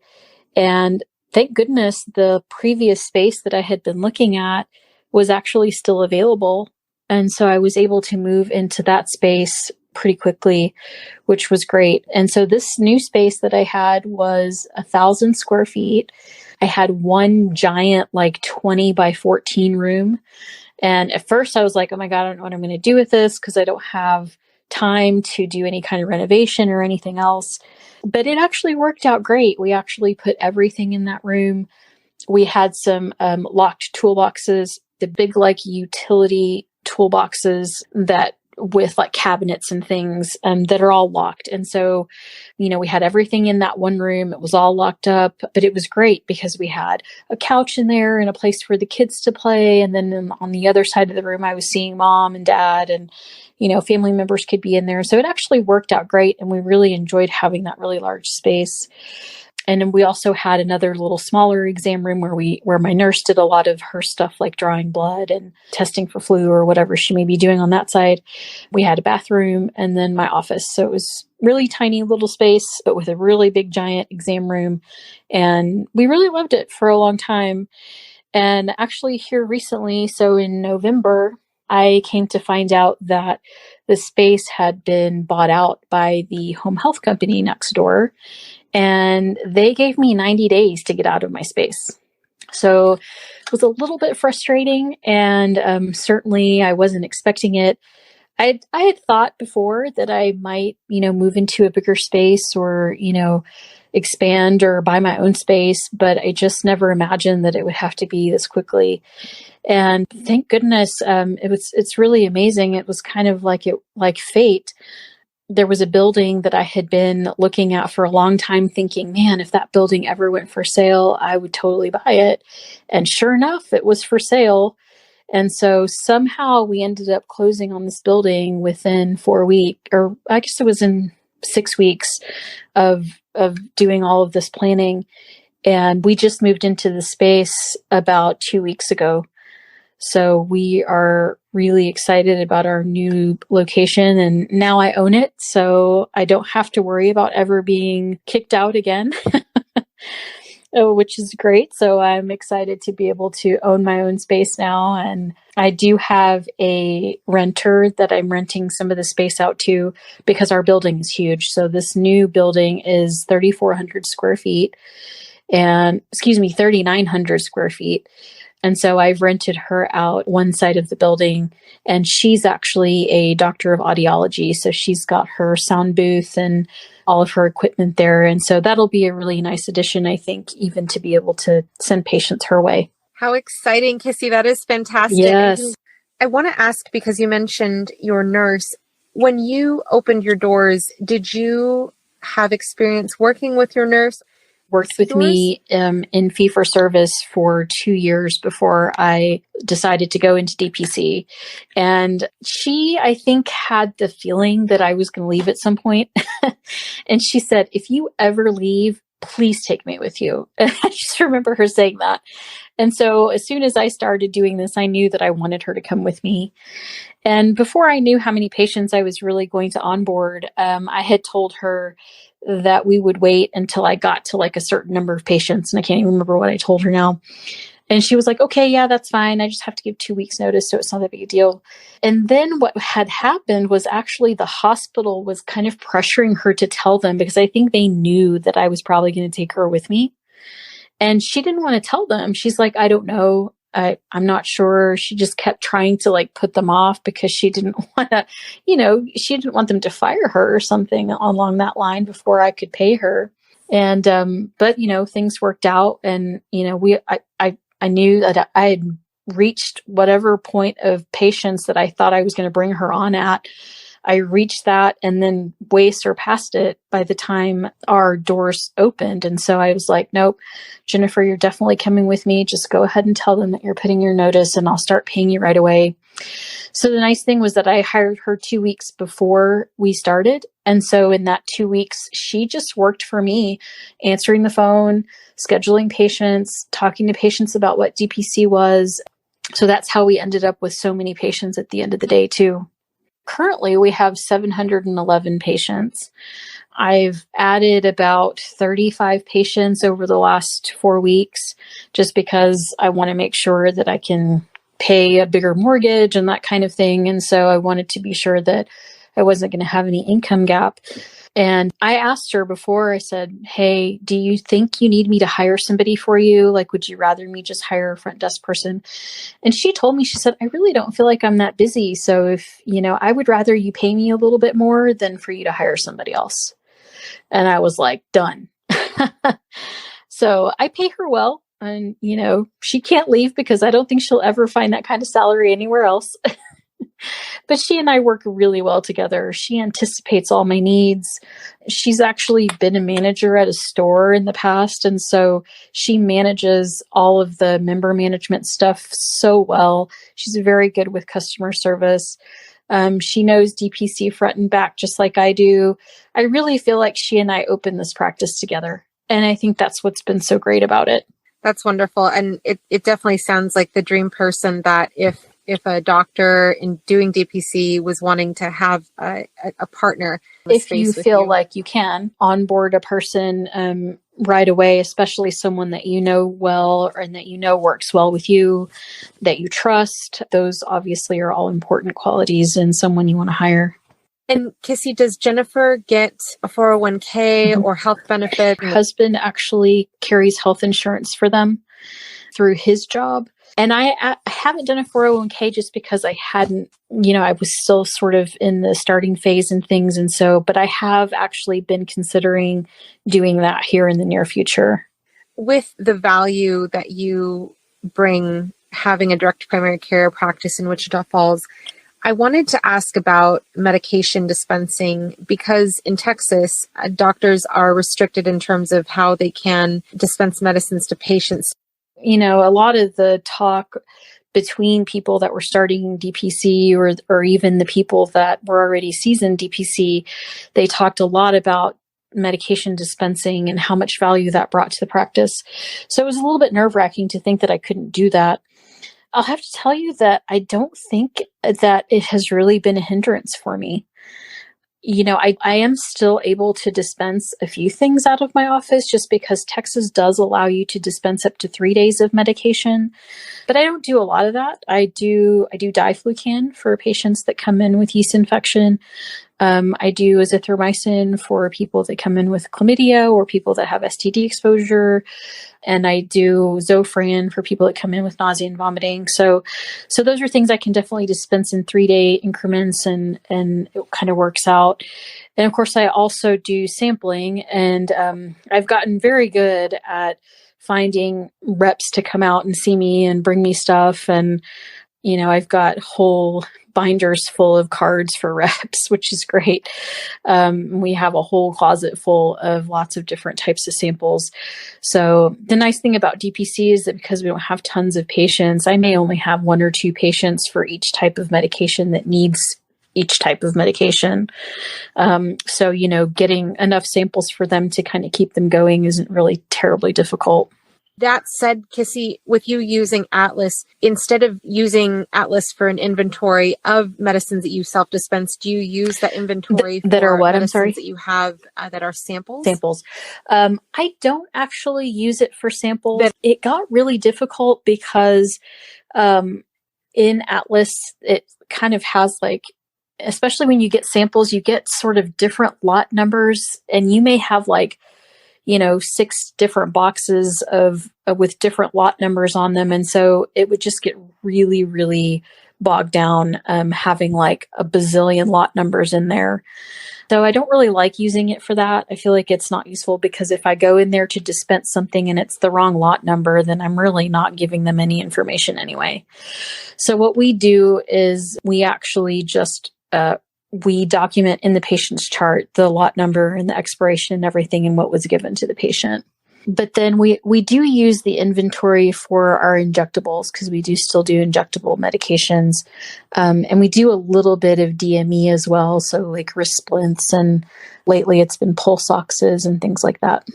And thank goodness the previous space that I had been looking at was actually still available. And so I was able to move into that space pretty quickly, which was great. And so this new space that I had was 1,000 square feet. I had one giant, like 20 by 14 room. And at first I was like, oh my God, I don't know what I'm going to do with this, because I don't have time to do any kind of renovation or anything else. But it actually worked out great. We actually put everything in that room. We had some locked toolboxes, the big like utility toolboxes that with like cabinets and things that are all locked. And so, we had everything in that one room. It was all locked up, but it was great because we had a couch in there and a place for the kids to play. And then on the other side of the room, I was seeing mom and dad, and, family members could be in there. So it actually worked out great. And we really enjoyed having that really large space. And then we also had another little smaller exam room where my nurse did a lot of her stuff, like drawing blood and testing for flu or whatever she may be doing on that side. We had a bathroom and then my office. So it was really tiny little space, but with a really big giant exam room. And we really loved it for a long time. And actually here recently, so in November, I came to find out that the space had been bought out by the home health company next door. And they gave me 90 days to get out of my space. So it was a little bit frustrating, and certainly I wasn't expecting it. I had thought before that I might, move into a bigger space or, expand or buy my own space, but I just never imagined that it would have to be this quickly. And thank goodness, it's really amazing. It was kind of like fate. There was a building that I had been looking at for a long time thinking, man, if that building ever went for sale, I would totally buy it. And sure enough, it was for sale. And so somehow we ended up closing on this building within 4 weeks, or I guess it was in 6 weeks of doing all of this planning. And we just moved into the space about 2 weeks ago. So we are really excited about our new location, and now I own it. So I don't have to worry about ever being kicked out again, which is great. So I'm excited to be able to own my own space now. And I do have a renter that I'm renting some of the space out to because our building is huge. So this new building is 3,400 square feet and 3,900 square feet. And so I've rented her out one side of the building, and she's actually a doctor of audiology. So she's got her sound booth and all of her equipment there. And so that'll be a really nice addition, I think, even to be able to send patients her way. How exciting, Kissy. That is fantastic. Yes. I want to ask, because you mentioned your nurse, when you opened your doors, did you have experience working with your nurse? Worked with me in fee-for-service for 2 years before I decided to go into DPC. And she, I think, had the feeling that I was going to leave at some point. And she said, if you ever leave, please take me with you. And I just remember her saying that. And so as soon as I started doing this, I knew that I wanted her to come with me. And before I knew how many patients I was really going to onboard, I had told her that we would wait until I got to like a certain number of patients. And I can't even remember what I told her now. And she was like, okay, yeah, that's fine. I just have to give 2 weeks notice. So it's not that big a deal. And then what had happened was actually the hospital was kind of pressuring her to tell them, because I think they knew that I was probably going to take her with me. And she didn't want to tell them. She's like, I don't know. I'm not sure. She just kept trying to like put them off because she didn't want to, she didn't want them to fire her or something along that line before I could pay her. And, but things worked out, and, I knew that I had reached whatever point of patience that I thought I was going to bring her on at. I reached that and then way surpassed it by the time our doors opened. And so I was like, nope, Jennifer, you're definitely coming with me. Just go ahead and tell them that you're putting your notice, and I'll start paying you right away. So the nice thing was that I hired her 2 weeks before we started. And so in that 2 weeks, she just worked for me, answering the phone, scheduling patients, talking to patients about what DPC was. So that's how we ended up with so many patients at the end of the day too. Currently, we have 711 patients. I've added about 35 patients over the last 4 weeks, just because I want to make sure that I can pay a bigger mortgage and that kind of thing. And so I wanted to be sure that I wasn't going to have any income gap. And I asked her before, I said, hey, do you think you need me to hire somebody for you? Like, would you rather me just hire a front desk person? And she told me, she said, I really don't feel like I'm that busy. So if, I would rather you pay me a little bit more than for you to hire somebody else. And I was like, done. So I pay her well. And, she can't leave because I don't think she'll ever find that kind of salary anywhere else. But she and I work really well together. She anticipates all my needs. She's actually been a manager at a store in the past. And so she manages all of the member management stuff so well. She's very good with customer service. She knows DPC front and back, just like I do. I really feel like she and I opened this practice together. And I think that's what's been so great about it. That's wonderful. And it definitely sounds like the dream person that if a doctor in doing DPC was wanting to have a partner. If you feel like you can onboard a person right away, especially someone that you know well and that works well with you, that you trust, those obviously are all important qualities in someone you want to hire. And Kissy, does Jennifer get a 401k or health benefit? Her husband actually carries health insurance for them through his job. And I haven't done a 401k just because I hadn't, I was still sort of in the starting phase and things. And so, but I have actually been considering doing that here in the near future. With the value that you bring having a direct primary care practice in Wichita Falls, I wanted to ask about medication dispensing, because in Texas, doctors are restricted in terms of how they can dispense medicines to patients. A lot of the talk between people that were starting DPC or even the people that were already seasoned DPC, they talked a lot about medication dispensing and how much value that brought to the practice. So it was a little bit nerve-wracking to think that I couldn't do that. I'll have to tell you that I don't think that it has really been a hindrance for me. I am still able to dispense a few things out of my office just because Texas does allow you to dispense up to 3 days of medication. But I don't do a lot of that. I do diflucan for patients that come in with yeast infection. I do azithromycin for people that come in with chlamydia or people that have STD exposure. And I do Zofran for people that come in with nausea and vomiting. So those are things I can definitely dispense in 3-day increments, and it kind of works out. And of course, I also do sampling, and I've gotten very good at finding reps to come out and see me and bring me stuff. And, I've got whole binders full of cards for reps, which is great. We have a whole closet full of lots of different types of samples. So the nice thing about DPC is that because we don't have tons of patients, I may only have 1 or 2 patients for each type of medication that needs each type of medication. So, getting enough samples for them to kind of keep them going isn't really terribly difficult. That said, Kissy, with you using Atlas, instead of using Atlas for an inventory of medicines that you self-dispense, do you use that inventory that for are what? medicines I'm sorry? that you have that are samples? Samples. I don't actually use it for samples. It got really difficult because in Atlas, it kind of has especially when you get samples, you get sort of different lot numbers, and you may have 6 different boxes with different lot numbers on them. And so it would just get really, really bogged down, having a bazillion lot numbers in there. So I don't really like using it for that. I feel like it's not useful because if I go in there to dispense something and it's the wrong lot number, then I'm really not giving them any information anyway. So what we do is we actually just, we document in the patient's chart the lot number and the expiration and everything and what was given to the patient. But then we do use the inventory for our injectables because we do still do injectable medications. And we do a little bit of DME as well. So wrist splints, and lately it's been pulse oxes and things like that.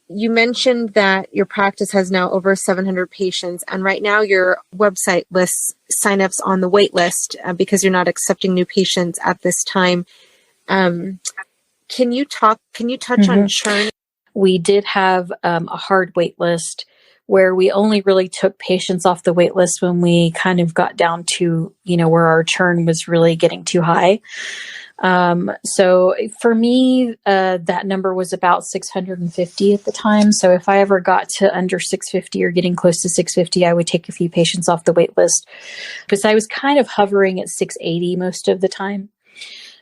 You mentioned that your practice has now over 700 patients, and right now your website lists signups on the wait list because you're not accepting new patients at this time. Can you touch on churn? We did have a hard wait list where we only really took patients off the wait list when we kind of got down to, where our churn was really getting too high. So for me, that number was about 650 at the time. So if I ever got to under 650 or getting close to 650, I would take a few patients off the wait list because I was kind of hovering at 680 most of the time.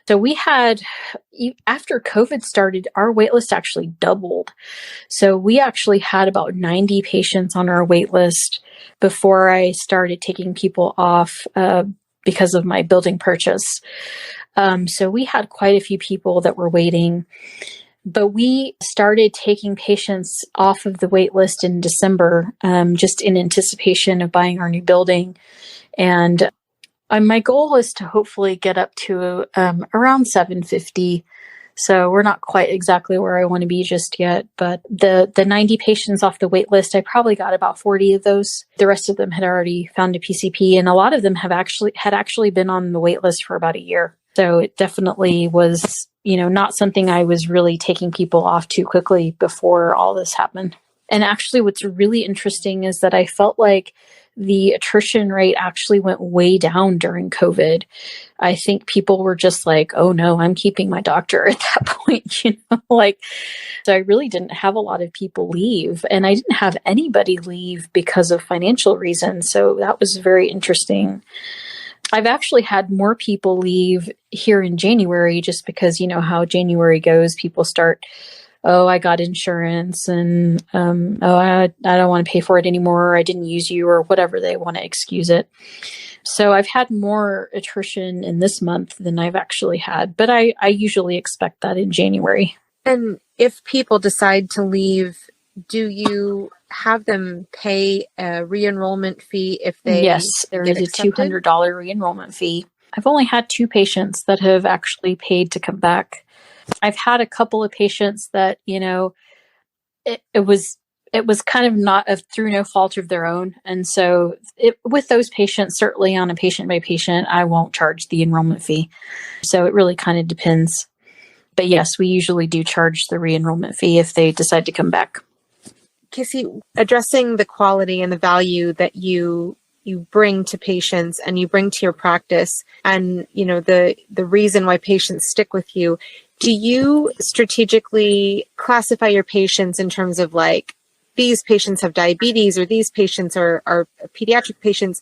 So we had, after COVID started, our wait list actually doubled. So we actually had about 90 patients on our wait list before I started taking people off because of my building purchase. So we had quite a few people that were waiting, but we started taking patients off of the wait list in December, just in anticipation of buying our new building. And my goal is to hopefully get up to around 750. So we're not quite exactly where I want to be just yet, but the 90 patients off the wait list, I probably got about 40 of those. The rest of them had already found a PCP, and a lot of them had actually been on the wait list for about a year. So it definitely was, not something I was really taking people off too quickly before all this happened. And actually what's really interesting is that I felt like the attrition rate actually went way down during COVID. I think people were just like, oh no, I'm keeping my doctor at that point, so I really didn't have a lot of people leave, and I didn't have anybody leave because of financial reasons. So that was very interesting. I've actually had more people leave here in January just because how January goes. People start, oh, I got insurance, and I don't want to pay for it anymore. Or I didn't use you, or whatever they want to excuse it. So I've had more attrition in this month than I've actually had, but I usually expect that in January. And if people decide to leave, do you have them pay a re-enrollment fee if they Yes, there is accepted? a $200 re-enrollment fee. I've only had 2 patients that have actually paid to come back. I've had a couple of patients that, it was kind of not through no fault of their own. And so with those patients, certainly on a patient by patient, I won't charge the enrollment fee. So it really kind of depends. But yes, we usually do charge the re-enrollment fee if they decide to come back. Kissy, addressing the quality and the value that you bring to patients and you bring to your practice, and the reason why patients stick with you, do you strategically classify your patients in terms of like, these patients have diabetes or these patients are pediatric patients,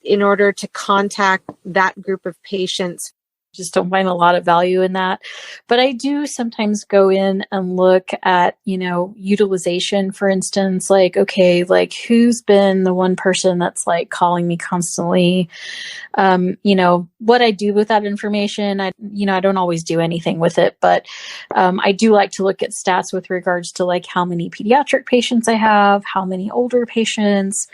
in order to contact that group of patients? Just don't find a lot of value in that. But I do sometimes go in and look at, utilization, for instance, like, okay, like who's been the one person that's like calling me constantly? What I do with that information, I don't always do anything with it, but I do like to look at stats with regards to like how many pediatric patients I have, how many older patients.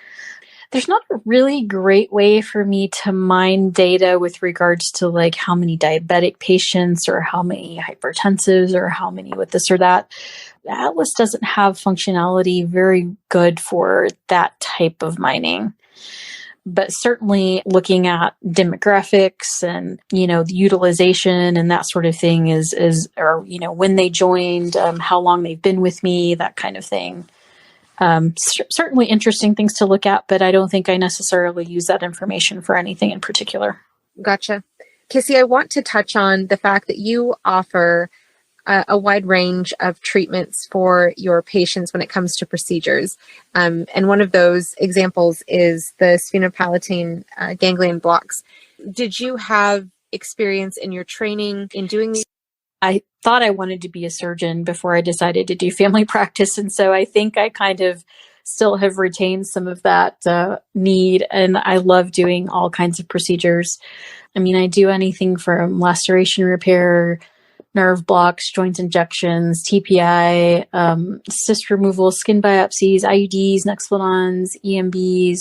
There's not a really great way for me to mine data with regards to like how many diabetic patients or how many hypertensives or how many with this or that. Atlas doesn't have functionality very good for that type of mining. But certainly looking at demographics and, the utilization and that sort of thing or when they joined, how long they've been with me, that kind of thing. Certainly interesting things to look at, but I don't think I necessarily use that information for anything in particular. Gotcha. Kissy, I want to touch on the fact that you offer a wide range of treatments for your patients when it comes to procedures. And one of those examples is the sphenopalatine ganglion blocks. Did you have experience in your training in doing these? I thought I wanted to be a surgeon before I decided to do family practice. And so I think I kind of still have retained some of that need. And I love doing all kinds of procedures. I mean, I do anything from laceration repair, nerve blocks, joint injections, TPI, cyst removal, skin biopsies, IUDs, Nexplanons, EMBs.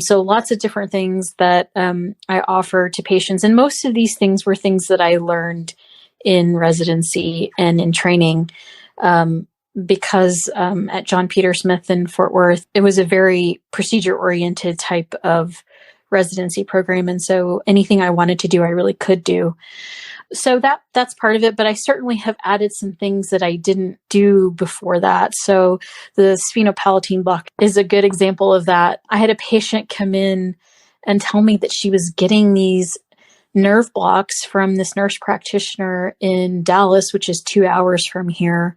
So lots of different things that I offer to patients. And most of these things were things that I learned in residency and in training, because at John Peter Smith in Fort Worth, it was a very procedure-oriented type of residency program. And so anything I wanted to do, I really could do. So that's part of it, but I certainly have added some things that I didn't do before that. So the sphenopalatine block is a good example of that. I had a patient come in and tell me that she was getting these nerve blocks from this nurse practitioner in Dallas, which is 2 hours from here.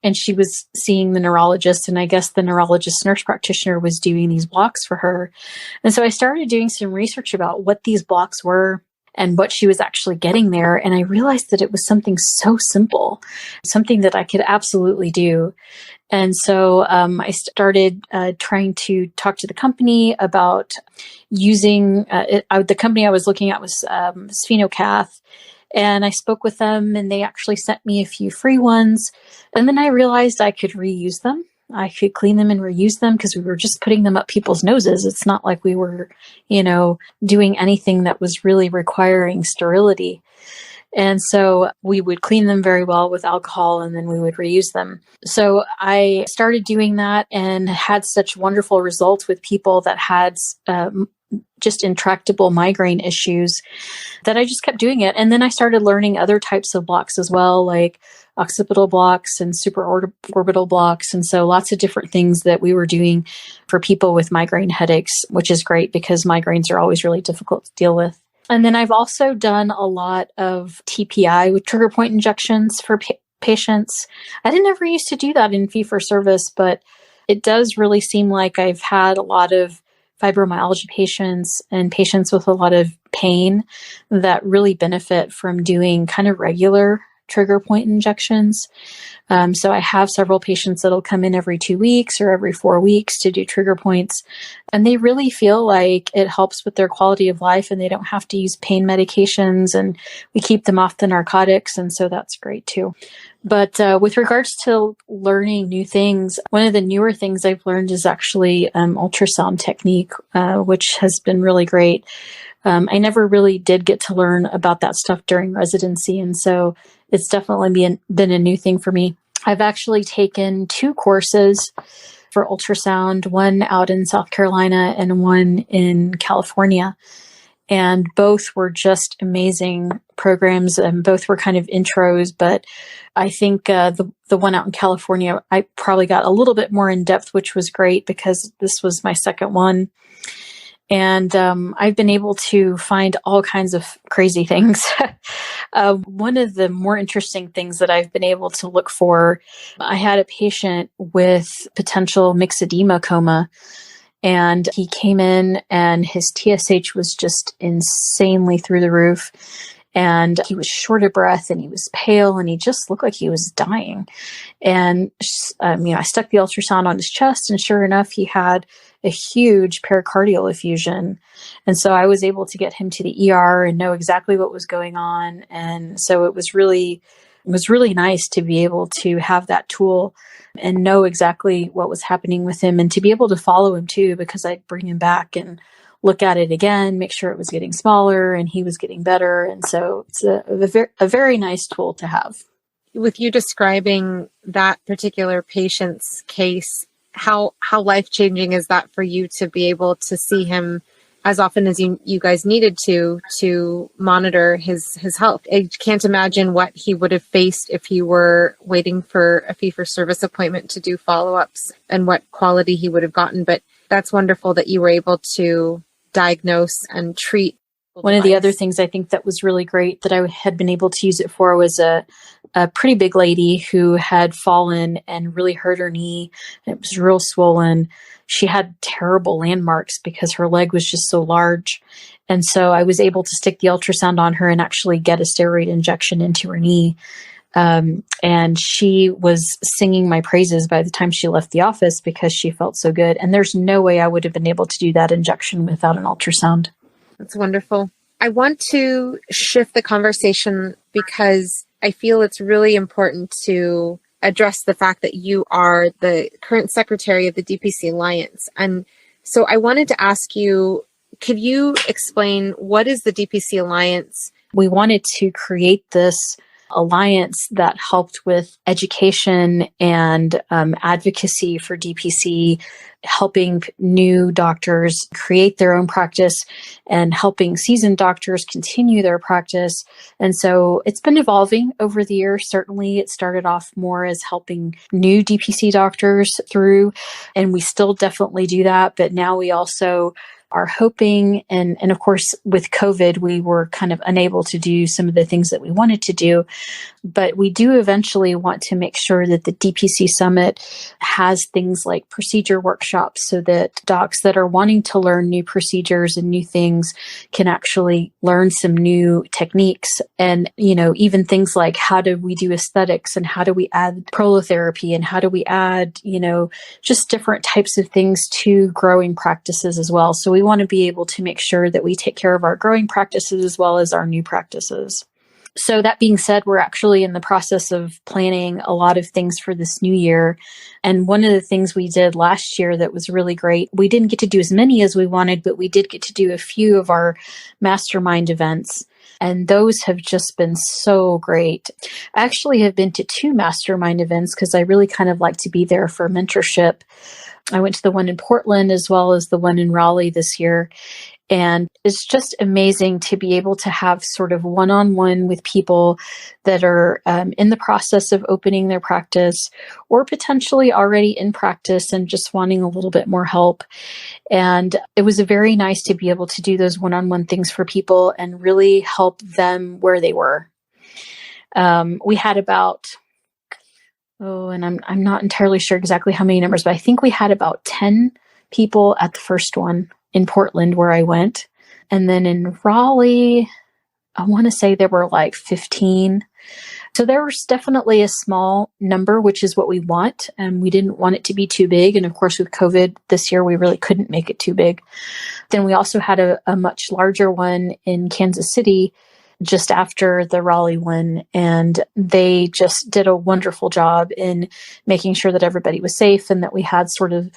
And she was seeing the neurologist, and I guess the neurologist nurse practitioner was doing these blocks for her. And so I started doing some research about what these blocks were and what she was actually getting there. And I realized that it was something so simple, something that I could absolutely do. And so I started trying to talk to the company about using the company I was looking at was Sphenocath. And I spoke with them, and they actually sent me a few free ones. And then I realized I could reuse them. I could clean them and reuse them because we were just putting them up people's noses. It's not like we were, doing anything that was really requiring sterility. And so we would clean them very well with alcohol, and then we would reuse them. So I started doing that and had such wonderful results with people that had just intractable migraine issues that I just kept doing it. And then I started learning other types of blocks as well, like occipital blocks and supraorbital blocks. And so lots of different things that we were doing for people with migraine headaches, which is great because migraines are always really difficult to deal with. And then I've also done a lot of TPI with trigger point injections for patients. I didn't ever used to do that in fee-for-service, but it does really seem like I've had a lot of fibromyalgia patients and patients with a lot of pain that really benefit from doing kind of regular trigger point injections. So I have several patients that'll come in every 2 weeks or every 4 weeks to do trigger points. And they really feel like it helps with their quality of life and they don't have to use pain medications, and we keep them off the narcotics. And so that's great too. But with regards to learning new things, one of the newer things I've learned is actually ultrasound technique, which has been really great. I never really did get to learn about that stuff during residency. And so it's definitely been a new thing for me. I've actually taken 2 courses for ultrasound, one out in South Carolina and one in California. And both were just amazing programs, and both were kind of intros. But I think the one out in California, I probably got a little bit more in depth, which was great because this was my second one. And I've been able to find all kinds of crazy things. One of the more interesting things that I've been able to look for, I had a patient with potential myxedema coma, and he came in and his TSH was just insanely through the roof. And he was short of breath and he was pale and he just looked like he was dying. And, I stuck the ultrasound on his chest, and sure enough, he had a huge pericardial effusion. And so I was able to get him to the ER and know exactly what was going on. And so it was really nice to be able to have that tool and know exactly what was happening with him, and to be able to follow him too, because I'd bring him back and look at it again, make sure it was getting smaller and he was getting better. And so it's a very nice tool to have. With you describing that particular patient's case, how life-changing is that for you to be able to see him as often as you guys needed to monitor his health? I can't imagine what he would have faced if he were waiting for a fee-for-service appointment to do follow-ups, and what quality he would have gotten. But that's wonderful that you were able to diagnose and treat. One of the other things I think that was really great that I had been able to use it for was a pretty big lady who had fallen and really hurt her knee. It was real swollen. She had terrible landmarks because her leg was just so large. And so I was able to stick the ultrasound on her and actually get a steroid injection into her knee. And she was singing my praises by the time she left the office because she felt so good. And there's no way I would have been able to do that injection without an ultrasound. That's wonderful. I want to shift the conversation because I feel it's really important to address the fact that you are the current secretary of the DPC Alliance. And so I wanted to ask you, could you explain what is the DPC Alliance? We wanted to create this alliance that helped with education and advocacy for DPC, helping new doctors create their own practice and helping seasoned doctors continue their practice. And so it's been evolving over the years. Certainly it started off more as helping new DPC doctors through, and we still definitely do that. But now we also are hoping, and of course with COVID, we were kind of unable to do some of the things that we wanted to do, but we do eventually want to make sure that the DPC Summit has things like procedure workshops so that docs that are wanting to learn new procedures and new things can actually learn some new techniques. And, even things like how do we do aesthetics, and how do we add prolotherapy, and how do we add, just different types of things to growing practices as well. So we want to be able to make sure that we take care of our growing practices as well as our new practices. So that being said, we're actually in the process of planning a lot of things for this new year. And one of the things we did last year that was really great, we didn't get to do as many as we wanted, but we did get to do a few of our mastermind events. And those have just been so great. I actually have been to 2 mastermind events because I really kind of like to be there for mentorship. I went to the one in Portland as well as the one in Raleigh this year. And it's just amazing to be able to have sort of one-on-one with people that are in the process of opening their practice or potentially already in practice and just wanting a little bit more help. And it was very nice to be able to do those one-on-one things for people and really help them where they were. We had about, and I'm not entirely sure exactly how many numbers, but I think we had about 10 people at the first one in Portland where I went. And then in Raleigh, I want to say there were like 15. So there was definitely a small number, which is what we want. And we didn't want it to be too big. And of course, with COVID this year, we really couldn't make it too big. Then we also had a much larger one in Kansas City just after the Raleigh one. And they just did a wonderful job in making sure that everybody was safe and that we had sort of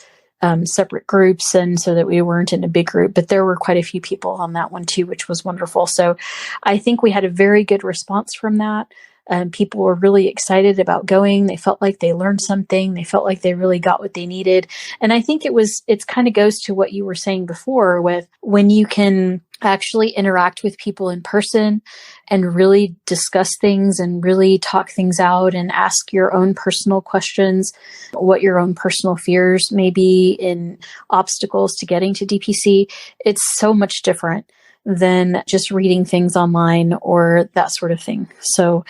separate groups, and so that we weren't in a big group, but there were quite a few people on that one too, which was wonderful. So I think we had a very good response from that. People were really excited about going. They felt like they learned something. They felt like they really got what they needed. And I think it's kind of goes to what you were saying before with when you can actually interact with people in person and really discuss things and really talk things out and ask your own personal questions, what your own personal fears may be in obstacles to getting to DPC. It's so much different than just reading things online or that sort of thing. So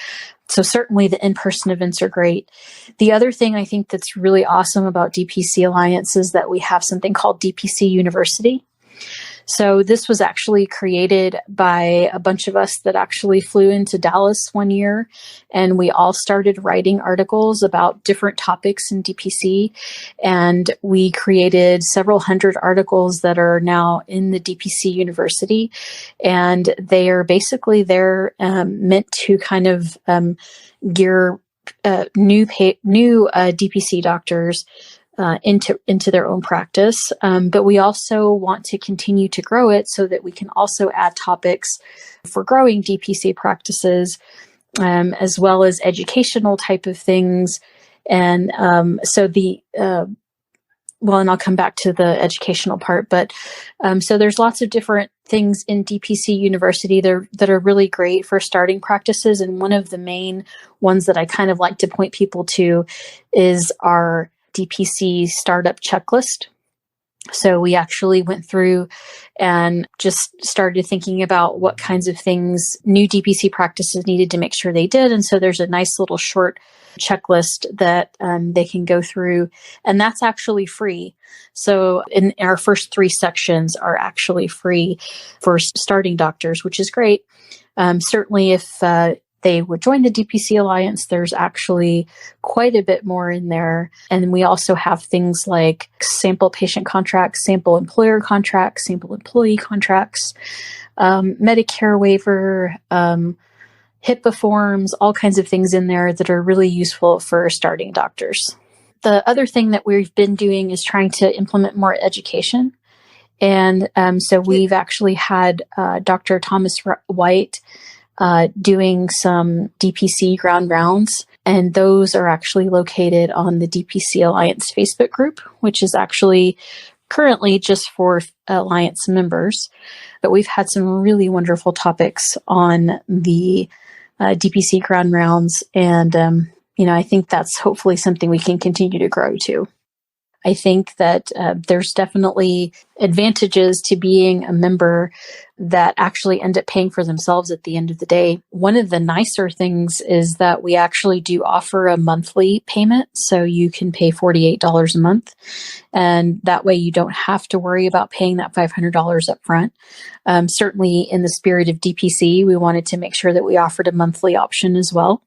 certainly the in-person events are great. The other thing I think that's really awesome about DPC Alliance is that we have something called DPC University. So this was actually created by a bunch of us that actually flew into Dallas one year, and we all started writing articles about different topics in DPC. And we created several hundred articles that are now in the DPC University. And they are basically meant to kind of gear new DPC doctors into their own practice. But we also want to continue to grow it so that we can also add topics for growing DPC practices, as well as educational type of things. And and I'll come back to the educational part, but so there's lots of different things in DPC University that are really great for starting practices. And one of the main ones that I kind of like to point people to is our DPC startup checklist. So we actually went through and just started thinking about what kinds of things new DPC practices needed to make sure they did. And so there's a nice little short checklist that they can go through, and that's actually free. So in our first 3 sections are actually free for starting doctors, which is great. Certainly if they would join the DPC Alliance, there's actually quite a bit more in there. And we also have things like sample patient contracts, sample employer contracts, sample employee contracts, Medicare waiver, HIPAA forms, all kinds of things in there that are really useful for starting doctors. The other thing that we've been doing is trying to implement more education. And so we've actually had Dr. Thomas White doing some DPC ground rounds, and those are actually located on the DPC Alliance Facebook group, which is actually currently just for Alliance members. But we've had some really wonderful topics on the DPC ground rounds, and I think that's hopefully something we can continue to grow to. I think that there's definitely advantages to being a member that actually end up paying for themselves at the end of the day. One of the nicer things is that we actually do offer a monthly payment. So you can pay $48 a month. And that way you don't have to worry about paying that $500 up front. Certainly in the spirit of DPC, we wanted to make sure that we offered a monthly option as well.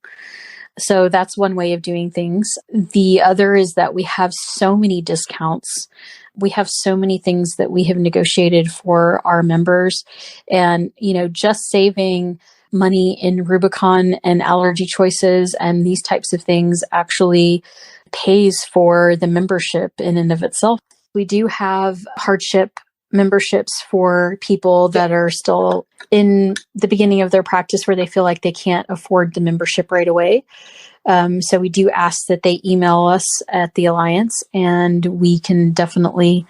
So that's one way of doing things. The other is that we have so many discounts. We have so many things that we have negotiated for our members. And, just saving money in Rubicon and allergy choices and these types of things actually pays for the membership in and of itself. We do have hardship memberships for people that are still in the beginning of their practice where they feel like they can't afford the membership right away. So we do ask that they email us at the Alliance, and we can definitely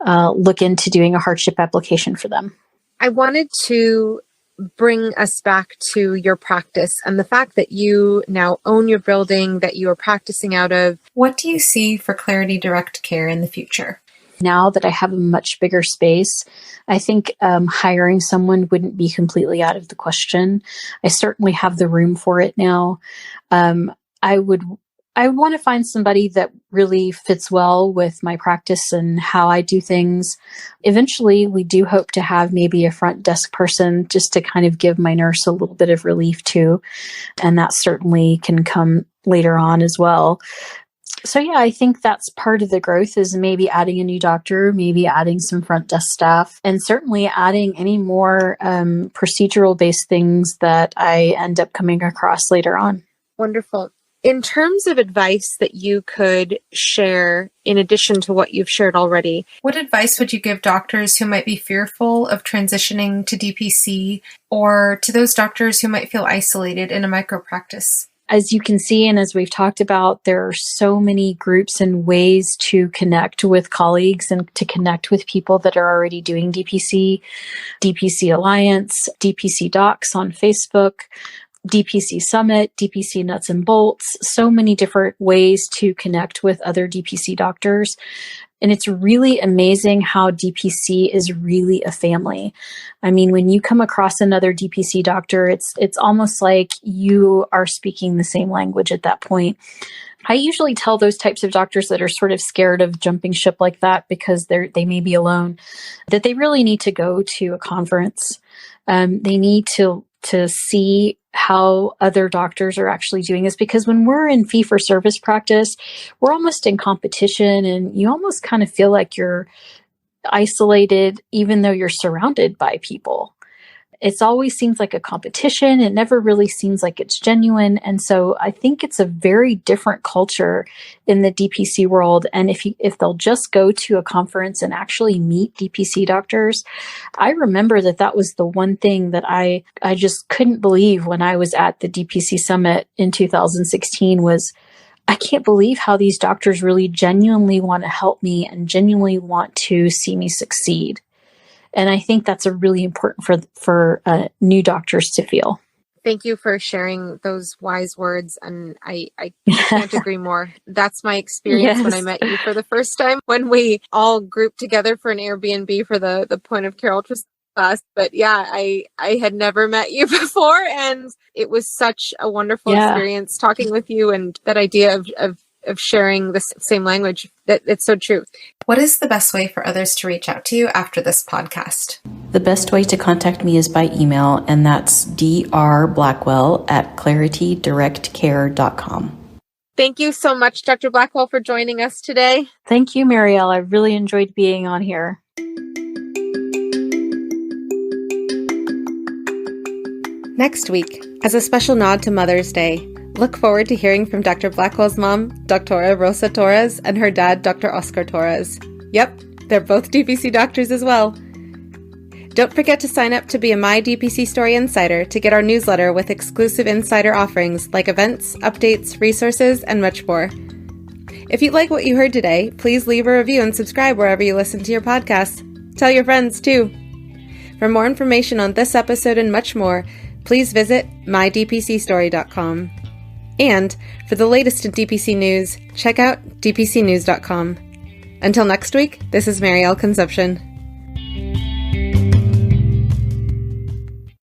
look into doing a hardship application for them. I wanted to bring us back to your practice and the fact that you now own your building that you are practicing out of. What do you see for Clarity Direct Care in the future? Now that I have a much bigger space, I think hiring someone wouldn't be completely out of the question. I certainly have the room for it now. I want to find somebody that really fits well with my practice and how I do things. Eventually, we do hope to have maybe a front desk person just to kind of give my nurse a little bit of relief too. And that certainly can come later on as well. So yeah, I think that's part of the growth is maybe adding a new doctor, maybe adding some front desk staff, and certainly adding any more procedural based things that I end up coming across later on. Wonderful. In terms of advice that you could share in addition to what you've shared already, what advice would you give doctors who might be fearful of transitioning to DPC, or to those doctors who might feel isolated in a micropractice? As you can see, and as we've talked about, there are so many groups and ways to connect with colleagues and to connect with people that are already doing DPC, DPC Alliance, DPC Docs on Facebook, DPC Summit, DPC Nuts and Bolts, so many different ways to connect with other DPC doctors. And it's really amazing how DPC is really a family. I mean, when you come across another DPC doctor, it's almost like you are speaking the same language at that point. I usually tell those types of doctors that are sort of scared of jumping ship like that because they may be alone, that they really need to go to a conference. They need to see how other doctors are actually doing this, because when we're in fee-for-service practice, we're almost in competition, and you almost kind of feel like you're isolated even though you're surrounded by people. It always seems like a competition. It never really seems like it's genuine. And so I think it's a very different culture in the DPC world. And if they'll just go to a conference and actually meet DPC doctors, I remember that was the one thing that I just couldn't believe when I was at the DPC Summit in 2016 was, I can't believe how these doctors really genuinely want to help me and genuinely want to see me succeed. And I think that's a really important for new doctors to feel. Thank you for sharing those wise words. And I can't agree more. That's my experience when I met you for the first time, when we all grouped together for an Airbnb for the point of care ultrasound class. But yeah, I had never met you before. And it was such a wonderful experience talking with you, and that idea of sharing the same language. That it's so true. What is the best way for others to reach out to you after this podcast? The best way to contact me is by email, and that's drblackwell@claritydirectcare.com. Thank you so much, Dr. Blackwell, for joining us today. Thank you, Marielle. I really enjoyed being on here. Next week, as a special nod to Mother's Day, look forward to hearing from Dr. Blackwell's mom, Dr. Rosa Torres, and her dad, Dr. Oscar Torres. Yep, they're both DPC doctors as well. Don't forget to sign up to be a My DPC Story Insider to get our newsletter with exclusive insider offerings like events, updates, resources, and much more. If you like what you heard today, please leave a review and subscribe wherever you listen to your podcasts. Tell your friends, too. For more information on this episode and much more, please visit mydpcstory.com. And for the latest in DPC news, check out dpcnews.com. Until next week, this is Marielle Conception.